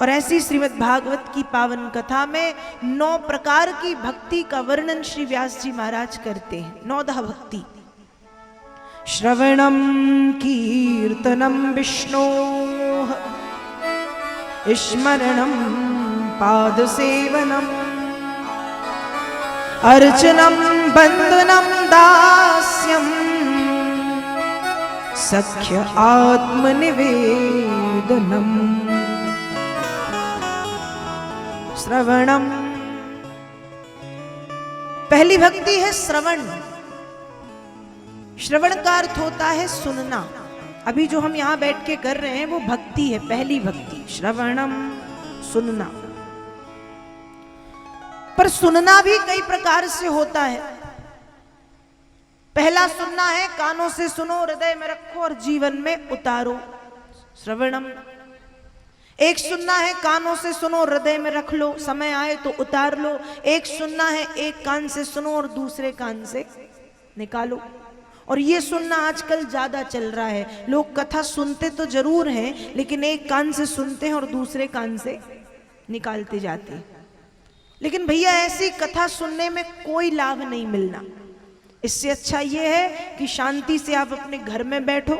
और ऐसी श्रीमद् भागवत की पावन कथा में 9 प्रकार की भक्ति का वर्णन श्री व्यास जी महाराज करते हैं। 9 भक्ति। श्रवणम कीर्तनम विष्णोः, स्मरणम पाद सेवनम, अर्चनम बंदनम दास्यम, सख्य आत्मनिवेदनम। श्रवणम, पहली भक्ति है श्रवण। श्रवण का अर्थ होता है सुनना। अभी जो हम यहां बैठ के कर रहे हैं वो भक्ति है, पहली भक्ति श्रवणम, सुनना। पर सुनना भी कई प्रकार से होता है। पहला सुनना है कानों से सुनो, हृदय में रखो और जीवन में उतारो, श्रवणम। एक सुनना है कानों से सुनो, हृदय में रख लो, समय आए तो उतार लो। एक सुनना है एक कान से सुनो और दूसरे कान से निकालो। और ये सुनना आजकल ज्यादा चल रहा है। लोग कथा सुनते तो जरूर हैं, लेकिन एक कान से सुनते हैं और दूसरे कान से निकालते जाते हैं। लेकिन भैया ऐसी कथा सुनने में कोई लाभ नहीं मिलना। इससे अच्छा ये है कि शांति से आप अपने घर में बैठो,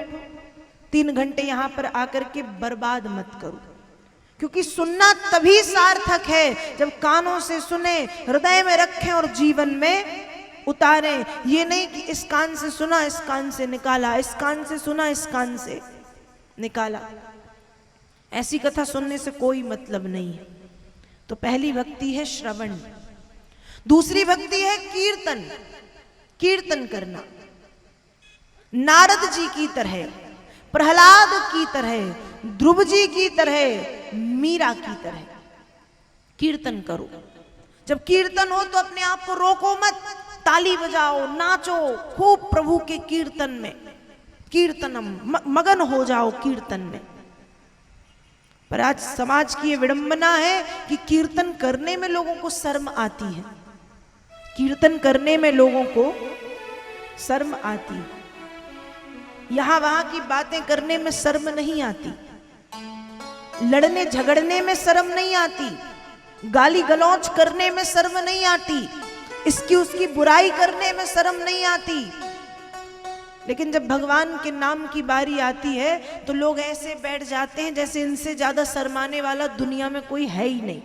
3 घंटे यहां पर आकर के बर्बाद मत करो। क्योंकि सुनना तभी सार्थक है जब कानों से सुने, हृदय में रखें और जीवन में उतारें। ये नहीं कि इस कान से सुना, इस कान से निकाला, इस कान से सुना, इस कान से निकाला। ऐसी कथा सुनने से कोई मतलब नहीं है। तो पहली भक्ति है श्रवण। दूसरी भक्ति है कीर्तन, कीर्तन करना। नारद जी की तरह, प्रहलाद की तरह, ध्रुव जी की तरह, मीरा की तरह कीर्तन करो। जब कीर्तन हो तो अपने आप को रोको मत, ताली बजाओ, नाचो खूब प्रभु के कीर्तन में, कीर्तनम, मगन हो जाओ कीर्तन में। पर आज समाज की ये विडंबना है कि कीर्तन करने में लोगों को शर्म आती है। कीर्तन करने में लोगों को शर्म आती है। यहां वहां की बातें करने में शर्म नहीं आती, लड़ने झगड़ने में शर्म नहीं आती, गाली गलौज करने में शर्म नहीं आती, इसकी उसकी बुराई करने में शर्म नहीं आती। लेकिन जब भगवान के नाम की बारी आती है तो लोग ऐसे बैठ जाते हैं जैसे इनसे ज्यादा शर्माने वाला दुनिया में कोई है ही नहीं।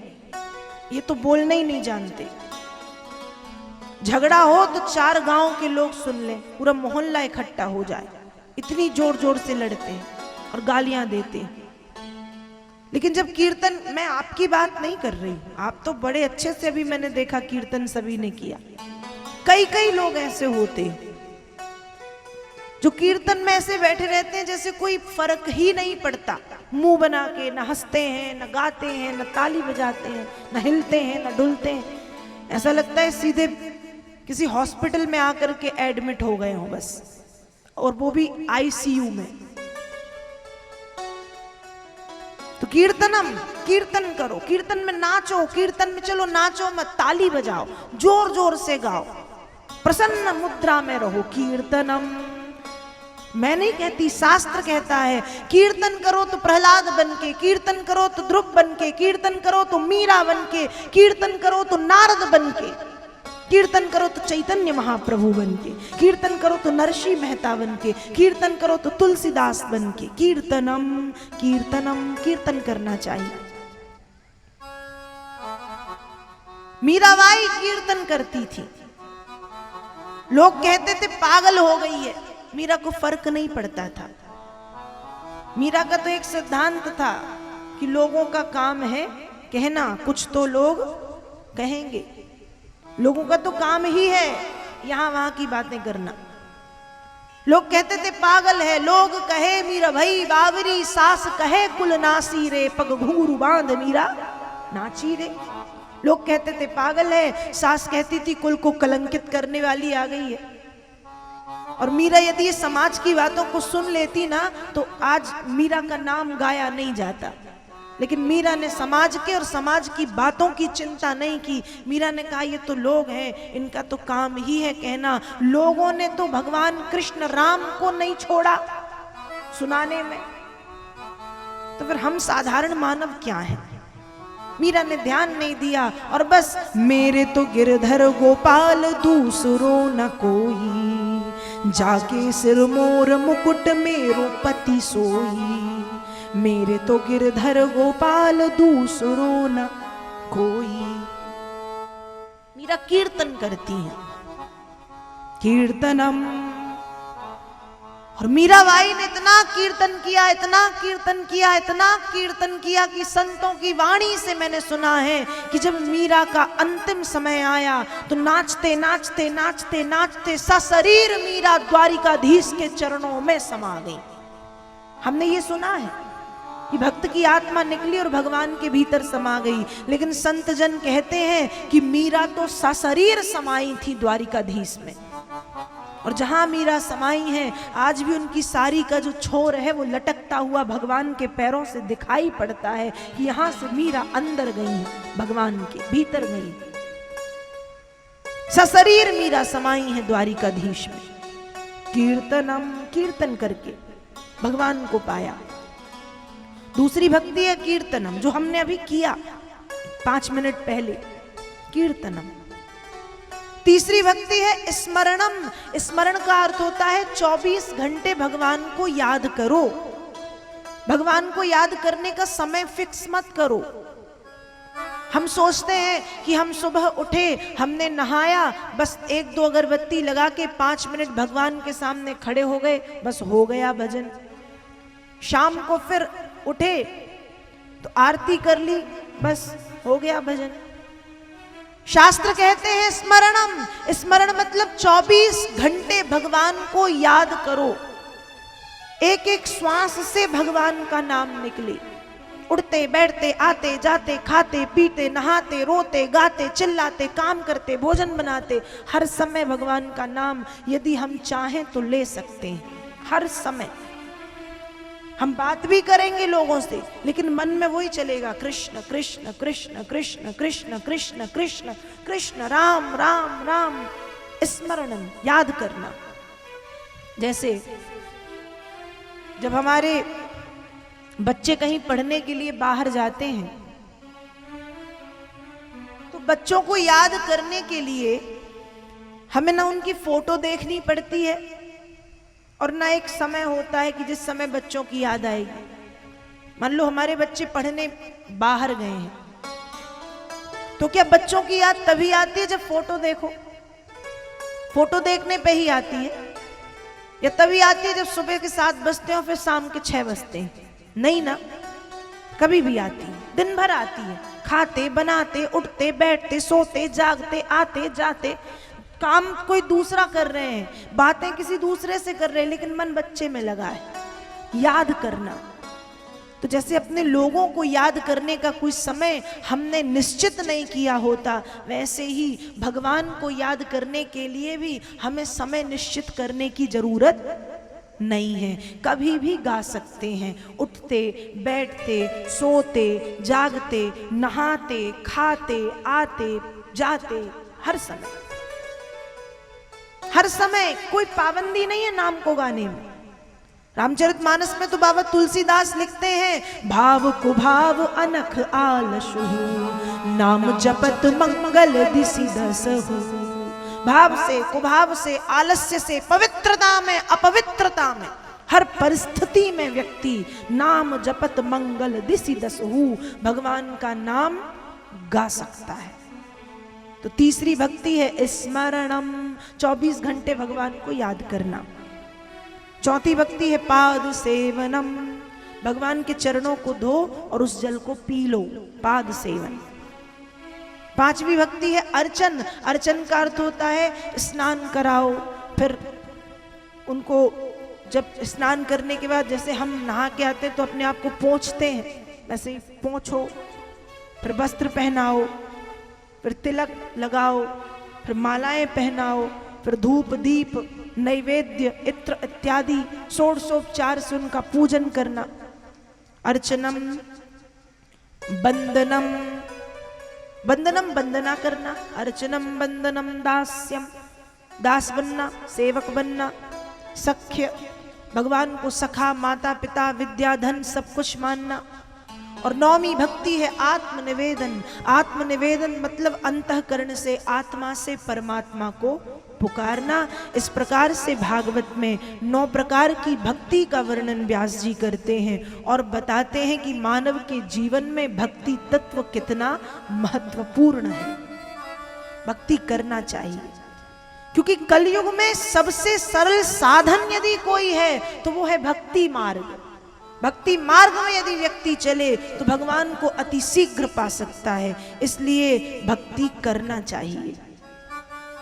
ये तो बोलने ही नहीं जानते। झगड़ा हो तो 4 गांव के लोग सुन लें, पूरा मोहल्ला इकट्ठा हो जाए, इतनी जोर जोर से लड़ते हैं और गालियां देते हैं। लेकिन जब कीर्तन, मैं आपकी बात नहीं कर रही, आप तो बड़े अच्छे से, अभी मैंने देखा कीर्तन सभी ने किया। कई लोग ऐसे होते हैं जो कीर्तन में ऐसे बैठे रहते हैं जैसे कोई फर्क ही नहीं पड़ता। मुंह बना के न हंसते हैं, न गाते हैं, न ताली बजाते हैं, न हिलते हैं, न डुलते हैं। ऐसा लगता है सीधे किसी हॉस्पिटल में आकर के एडमिट हो गए हो बस, और वो भी आईसीयू में। तो कीर्तनम, कीर्तन करो, कीर्तन में नाचो, कीर्तन में चलो नाचो मत, ताली बजाओ, जोर जोर से गाओ, प्रसन्न मुद्रा में रहो। कीर्तनम, मैं नहीं कहती, शास्त्र कहता है। कीर्तन करो तो प्रहलाद बनके, कीर्तन करो तो ध्रुव बनके, कीर्तन करो तो मीरा बनके, कीर्तन करो तो नारद बनके, कीर्तन करो तो चैतन्य महाप्रभु बनके, कीर्तन करो तो नरसी मेहता बनके, कीर्तन करो तो तुलसीदास बनके। कीर्तनम, कीर्तनम, कीर्तन करना चाहिए। मीराबाई कीर्तन करती थी। लोग कहते थे पागल हो गई है। मीरा को फर्क नहीं पड़ता था। मीरा का तो एक सिद्धांत था कि लोगों का काम है कहना, कुछ तो लोग कहेंगे। लोगों का तो काम ही है यहां वहां की बातें करना। लोग कहते थे पागल है, लोग कहे मीरा भई बावरी, सास कहे कुल नासी रे, पग घुंघरू बांध मीरा नाची रे। लोग कहते थे पागल है, सास कहती थी कुल को कलंकित करने वाली आ गई है। और मीरा यदि ये समाज की बातों को सुन लेती ना तो आज मीरा का नाम गाया नहीं जाता। लेकिन मीरा ने समाज के और समाज की बातों की चिंता नहीं की। मीरा ने कहा ये तो लोग हैं, इनका तो काम ही है कहना। लोगों ने तो भगवान कृष्ण राम को नहीं छोड़ा सुनाने में, तो फिर हम साधारण मानव क्या हैं? मीरा ने ध्यान नहीं दिया और बस मेरे तो गिरधर गोपाल दूसरो न कोई, जाके सिर मोर मुकुट मेरो पति सोई, मेरे तो गिरधर गोपाल दूसरो न कोई। मीरा कीर्तन करती हैं, कीर्तनम। और मीराबाई ने इतना कीर्तन किया, इतना कीर्तन किया, इतना कीर्तन किया कि संतों की वाणी से मैंने सुना है कि जब मीरा का अंतिम समय आया तो नाचते नाचते नाचते नाचते सशरीर मीरा द्वारिकाधीश के चरणों में समा गई। हमने ये सुना है कि भक्त की आत्मा निकली और भगवान के भीतर समा गई, लेकिन संत जन कहते हैं कि मीरा तो सशरीर समाई थी द्वारिकाधीश में। और जहां मीरा समाई है आज भी उनकी साड़ी का जो छोर है वो लटकता हुआ भगवान के पैरों से दिखाई पड़ता है कि यहां से मीरा अंदर गई है, भगवान के भीतर गई। सशरीर मीरा समाई है द्वारिकाधीश में। कीर्तनम, कीर्तन करके भगवान को पाया। दूसरी भक्ति है कीर्तनम, जो हमने अभी किया 5 मिनट पहले, कीर्तनम। तीसरी भक्ति है स्मरणम। स्मरण का अर्थ होता है 24 घंटे भगवान को याद करो। भगवान को याद करने का समय फिक्स मत करो। हम सोचते हैं कि हम सुबह उठे, हमने नहाया, बस 1-2 अगरबत्ती लगा के 5 मिनट भगवान के सामने खड़े हो गए, बस हो गया भजन। शाम को फिर उठे तो आरती कर ली, बस हो गया भजन। शास्त्र कहते हैं स्मरणम। स्मरण मतलब 24 घंटे भगवान को याद करो। एक एक श्वास से भगवान का नाम निकले। उठते बैठते, आते जाते, खाते पीते, नहाते, रोते गाते, चिल्लाते, काम करते, भोजन बनाते, हर समय भगवान का नाम यदि हम चाहें तो ले सकते हैं। हर समय हम बात भी करेंगे लोगों से, लेकिन मन में वही चलेगा, कृष्ण कृष्ण कृष्ण कृष्ण कृष्ण कृष्ण कृष्ण कृष्ण, राम राम राम। स्मरणम, याद करना। जैसे जब हमारे बच्चे कहीं पढ़ने के लिए बाहर जाते हैं तो बच्चों को याद करने के लिए हमें ना उनकी फोटो देखनी पड़ती है और ना एक समय होता है कि जिस समय बच्चों की याद आएगी। मान लो हमारे बच्चे पढ़ने बाहर गए हैं तो क्या बच्चों की याद तभी आती है जब फोटो देखो? फोटो देखने पे ही आती है? या तभी आती है जब सुबह के 7 बजते हैं और फिर शाम के 6 बजते हैं? नहीं ना, कभी भी आती है, दिन भर आती है। खाते बनाते, उठते बैठते, सोते जागते, आते जाते, काम कोई दूसरा कर रहे हैं, बातें किसी दूसरे से कर रहे हैं, लेकिन मन बच्चे में लगा है। याद करना। तो जैसे अपने लोगों को याद करने का कोई समय हमने निश्चित नहीं किया होता, वैसे ही भगवान को याद करने के लिए भी हमें समय निश्चित करने की जरूरत नहीं है। कभी भी गा सकते हैं, उठते बैठते, सोते जागते, नहाते खाते, आते जाते, हर समय। हर समय कोई पाबंदी नहीं है नाम को गाने में। रामचरितमानस में तो बाबा तुलसीदास लिखते हैं, भाव कुभाव अनख आलसु, नाम जपत मंगल दिसि दसहु। भाव से, कुभाव से, आलस्य से, पवित्रता में, अपवित्रता में, हर परिस्थिति में व्यक्ति नाम जपत मंगल दिसि दसहु, भगवान का नाम गा सकता है। तो तीसरी भक्ति है स्मरणम, 24 घंटे भगवान को याद करना। चौथी भक्ति है पाद सेवनम, भगवान के चरणों को धो और उस जल को पी लो, पाद सेवन। पांचवी भक्ति है अर्चन। अर्चन का अर्थ होता है स्नान कराओ। फिर उनको जब स्नान करने के बाद, जैसे हम नहा के आते तो अपने आप को पोंछते हैं, वैसे ही पोंछो, फिर वस्त्र पहनाओ, फिर तिलक लगाओ, फिर मालाएं पहनाओ, फिर धूप दीप नैवेद्य इत्र इत्यादि षोडशोपचार से उनका पूजन करना। अर्चनम, बंदनम, बंदनम वंदना करना, अर्चनम बंदनम दास्यम, दास बनना, सेवक बनना, सख्य, भगवान को सखा, माता पिता, विद्या धन सब कुछ मानना। और नौवीं भक्ति है आत्मनिवेदन। आत्मनिवेदन मतलब अंतःकरण से, आत्मा से परमात्मा को पुकारना। इस प्रकार से भागवत में 9 प्रकार की भक्ति का वर्णन व्यास जी करते हैं और बताते हैं कि मानव के जीवन में भक्ति तत्व कितना महत्वपूर्ण है। भक्ति करना चाहिए, क्योंकि कलयुग में सबसे सरल साधन यदि कोई है तो वो है भक्ति मार्ग। भक्ति मार्ग में यदि व्यक्ति चले तो भगवान को अति शीघ्र पा सकता है। इसलिए भक्ति करना चाहिए।